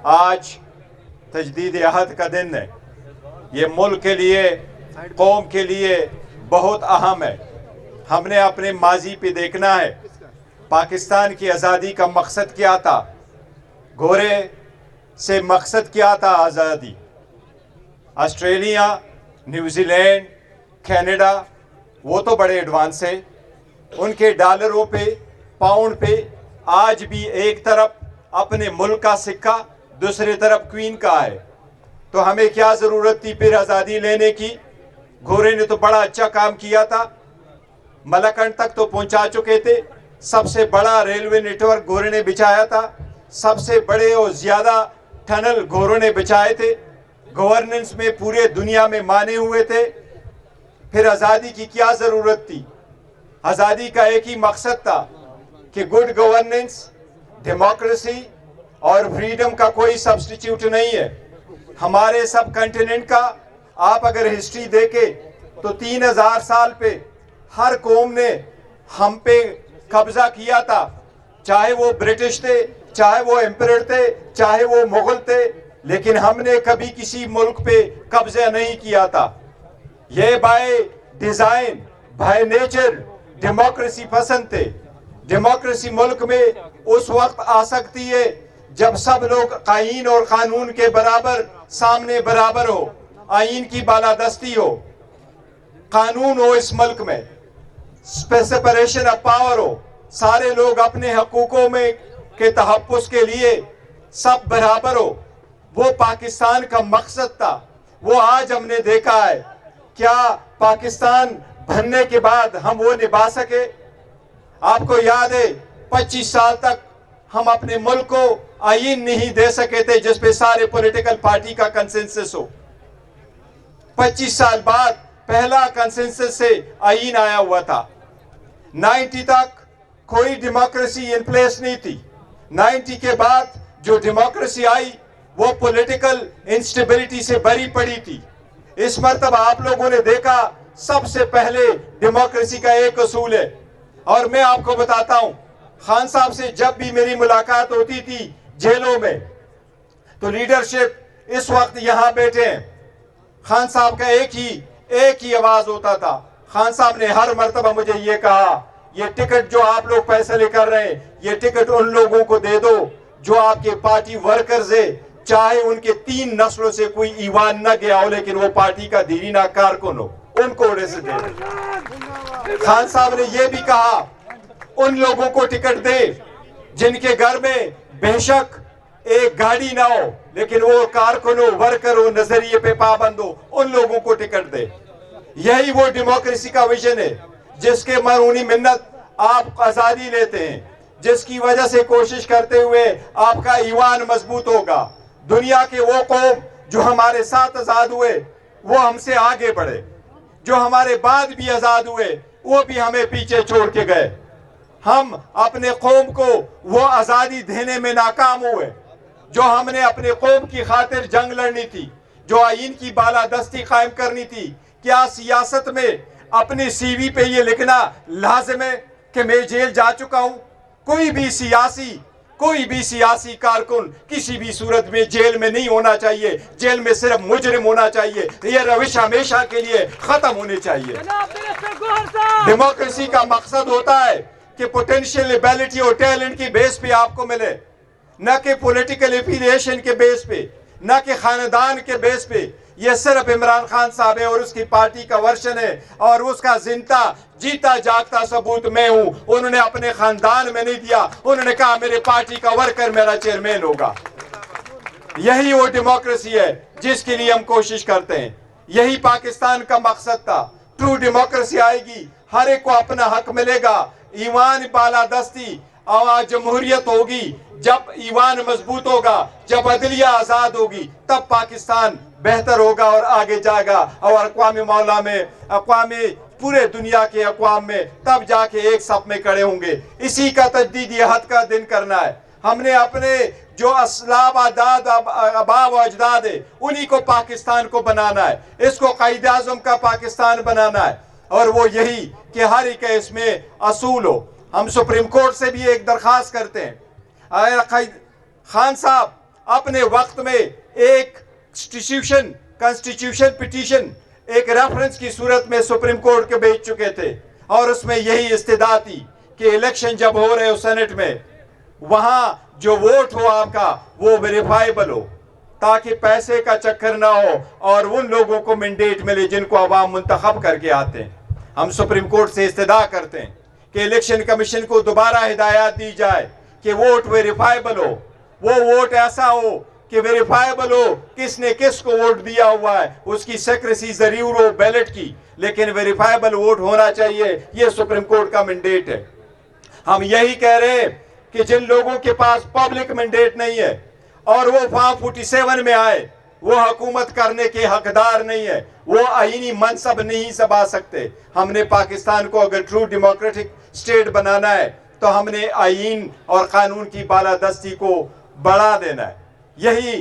آج تجدید عہد کا دن ہے. یہ ملک کے لیے، قوم کے لیے بہت اہم ہے. ہم نے اپنے ماضی پہ دیکھنا ہے. پاکستان کی آزادی کا مقصد کیا تھا؟ گورے سے مقصد کیا تھا آزادی؟ آسٹریلیا، نیوزی لینڈ، کینیڈا وہ تو بڑے ایڈوانس ہیں. ان کے ڈالروں پہ، پاؤنڈ پہ آج بھی ایک طرف اپنے ملک کا سکہ، دوسری طرف کوئن کا ہے. تو ہمیں کیا ضرورت تھی پھر آزادی لینے کی؟ گورے نے تو بڑا اچھا کام کیا تھا. ملکنڈ تک تو پہنچا چکے تھے. سب سے بڑا ریلوے نیٹ ورک گورے نے بچھایا تھا. سب سے بڑے اور زیادہ ٹنل گوروں نے بچھائے تھے. گورننس میں پورے دنیا میں مانے ہوئے تھے. پھر آزادی کی کیا ضرورت تھی؟ آزادی کا ایک ہی مقصد تھا کہ گڈ گورننس، ڈیموکریسی اور فریڈم کا کوئی سبسٹیچیوٹ نہیں ہے. ہمارے سب کنٹیننٹ کا آپ اگر ہسٹری دیکھیں تو 3000 سال پہ ہر قوم نے ہم پہ قبضہ کیا تھا. چاہے وہ برٹش تھے، چاہے وہ امپرر تھے، چاہے وہ مغل تھے، لیکن ہم نے کبھی کسی ملک پہ قبضہ نہیں کیا تھا. یہ by design, by nature democracy پسند تھے. ڈیموکریسی ملک میں اس وقت آ سکتی ہے جب سب لوگ آئین اور قانون کے برابر سامنے برابر ہو، آئین کی بالادستی ہو، قانون ہو اس ملک میں، سپریشن آف پاور ہو، سارے لوگ اپنے حقوقوں میں کے تحفظ کے لیے سب برابر ہو. وہ پاکستان کا مقصد تھا. وہ آج ہم نے دیکھا ہے. کیا پاکستان بننے کے بعد ہم وہ نبھا سکے؟ آپ کو یاد ہے 25 سال تک ہم اپنے ملک کو آئین نہیں دے سکے تھے جس پہ سارے پولیٹیکل پارٹی کا کنسنسس ہو. 25 سال بعد پہلا کنسنسس سے آئین آیا ہوا تھا. 90 تک کوئی ڈیموکریسی ان پلیس نہیں تھی. 90 کے بعد جو ڈیموکریسی آئی وہ پولیٹیکل انسٹیبلٹی سے بری پڑی تھی. اس مرتبہ آپ لوگوں نے دیکھا سب سے پہلے ڈیموکریسی کا ایک اصول ہے. اور میں آپ کو بتاتا ہوں، خان صاحب سے جب بھی میری ملاقات ہوتی تھی جیلوں میں تو لیڈرشپ اس وقت یہاں بیٹھے ہیں. خان صاحب کا ایک ہی آواز ہوتا تھا. خان صاحب نے ہر مرتبہ مجھے یہ کہا، یہ ٹکٹ جو آپ لوگ فیصلے کر رہے ہیں یہ ٹکٹ ان لوگوں کو دے دو جو آپ کے پارٹی ورکرز ہیں، چاہے ان کے 3 نسلوں سے کوئی ایوان نہ گیا ہو لیکن وہ پارٹی کا دیرینہ کارکن ہو، ان کو اڑے سے دے دو. خان صاحب نے یہ بھی کہا ان لوگوں کو ٹکٹ دے جن کے گھر میں بے شک ایک گاڑی نہ ہو لیکن وہ کارکن ہو، ورکر ہو، نظریے پہ پابند ہو، ان لوگوں کو ٹکٹ دے. یہی وہ ڈیموکریسی کا ویژن ہے جس کے مرہونی منت آپ آزادی لیتے ہیں، جس کی وجہ سے کوشش کرتے ہوئے آپ کا ایوان مضبوط ہوگا. دنیا کے وہ قوم جو ہمارے ساتھ آزاد ہوئے وہ ہم سے آگے بڑھے، جو ہمارے بعد بھی آزاد ہوئے وہ بھی ہمیں پیچھے چھوڑ کے گئے. ہم اپنے قوم کو وہ آزادی دینے میں ناکام ہوئے جو ہم نے اپنے قوم کی خاطر جنگ لڑنی تھی، جو آئین کی بالادستی قائم کرنی تھی. کیا سیاست میں اپنی سی وی پہ یہ لکھنا لازم ہے کہ میں جیل جا چکا ہوں؟ کوئی بھی سیاسی کارکن کسی بھی صورت میں جیل میں نہیں ہونا چاہیے. جیل میں صرف مجرم ہونا چاہیے. یہ روش ہمیشہ کے لیے ختم ہونی چاہیے. ڈیموکریسی کا مقصد ہوتا ہے کہ پوٹینشیل ایبیلٹی اور ٹیلنٹ کی بیس پہ آپ کو ملے، نہ کہ پولیٹیکل ایفیلیشن کے بیس پہ، نہ کہ خاندان کے بیس پہ. یہ صرف عمران خان صاحب ہے اور اس کی پارٹی کا ورشن ہے اور اس کا زندہ جیتا جاگتا ثبوت میں ہوں. انہوں نے اپنے خاندان میں نہیں دیا، انہوں نے کہا میرے پارٹی کا ورکر میرا چیئرمین ہوگا. یہی وہ ڈیموکریسی ہے جس کے لیے ہم کوشش کرتے ہیں. یہی پاکستان کا مقصد تھا. ٹرو ڈیموکریسی آئے گی، ہر ایک کو اپنا حق ملے گا، ایوان بالادستی اور جمہوریت ہوگی. جب ایوان مضبوط ہوگا، جب عدلیہ آزاد ہوگی، تب پاکستان بہتر ہوگا اور آگے جائے گا. اور اقوام مولا میں، پورے دنیا کے اقوام میں تب جا کے ایک صف میں کھڑے ہوں گے. اسی کا تجدید عہد کا دن کرنا ہے. ہم نے اپنے جو اسلاف آبا و اجداد ہے انہی کو پاکستان کو بنانا ہے. اس کو قائد اعظم کا پاکستان بنانا ہے اور وہ یہی کہ ہر ایک اس میں اصول ہو. ہم سپریم کورٹ سے بھی ایک درخواست کرتے ہیں، خان صاحب اپنے وقت میں ایک کانسٹیٹیوشن پٹیشن ایک ریفرنس کی صورت میں سپریم کورٹ کے بھیج چکے تھے، اور اس میں یہی استدعا تھی کہ الیکشن جب ہو رہے ہو سینٹ میں، وہاں جو ووٹ ہو آپ کا وہ ویریفائیبل ہو، تاکہ پیسے کا چکر نہ ہو اور ان لوگوں کو مینڈیٹ ملے جن کو عوام منتخب کر کے آتے ہیں۔ ہم سپریم کورٹ سے استدعا کرتے ہیں کہ الیکشن کمیشن کو دوبارہ ہدایات دی جائے کہ ووٹ ویریفائیبل ہو، وہ ووٹ ایسا ہو کہ ویریفائیبل ہو کس نے کس کو ووٹ دیا ہوا ہے، اس کی سیکریسی ضرور ہو بیلٹ کی، لیکن ویریفائیبل ووٹ ہونا چاہیے۔ یہ سپریم کورٹ کا مینڈیٹ ہے۔ ہم یہی کہہ رہے ہیں کہ جن لوگوں کے پاس پبلک مینڈیٹ نہیں ہے اور وہ فارم 47 میں آئے، وہ حکومت کرنے کے حقدار نہیں ہے، وہ آئینی منصب نہیں سنبھال سکتے۔ ہم نے پاکستان کو اگر ٹرو ڈیموکریٹک اسٹیٹ بنانا ہے تو ہم نے آئین اور قانون کی بالادستی کو بڑھا دینا ہے۔ یہی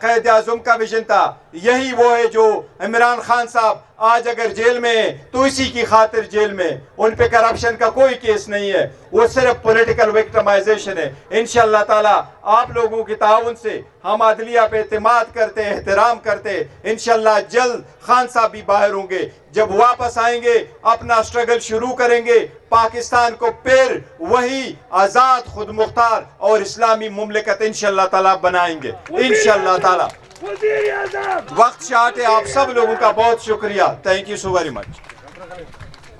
قائد اعظم کا ویژن تھا، یہی وہ ہے جو عمران خان صاحب آج اگر جیل میں ہیں تو اسی کی خاطر جیل میں، ان پہ کرپشن کا کوئی کیس نہیں ہے، وہ صرف پولیٹیکل وکٹمائزیشن ہے۔ انشاءاللہ تعالی آپ لوگوں کے تعاون سے ہم عدلیہ پہ اعتماد کرتے ہیں، احترام کرتے ہیں۔ انشاءاللہ جلد خان صاحب بھی باہر ہوں گے، جب واپس آئیں گے اپنا سٹرگل شروع کریں گے، پاکستان کو پھر وہی آزاد، خود مختار اور اسلامی مملکت انشاءاللہ تعالی بنائیں گے انشاءاللہ تعالی۔ وقت شارٹ ہے، آپ سب لوگوں کا بہت شکریہ۔ Thank you so very much.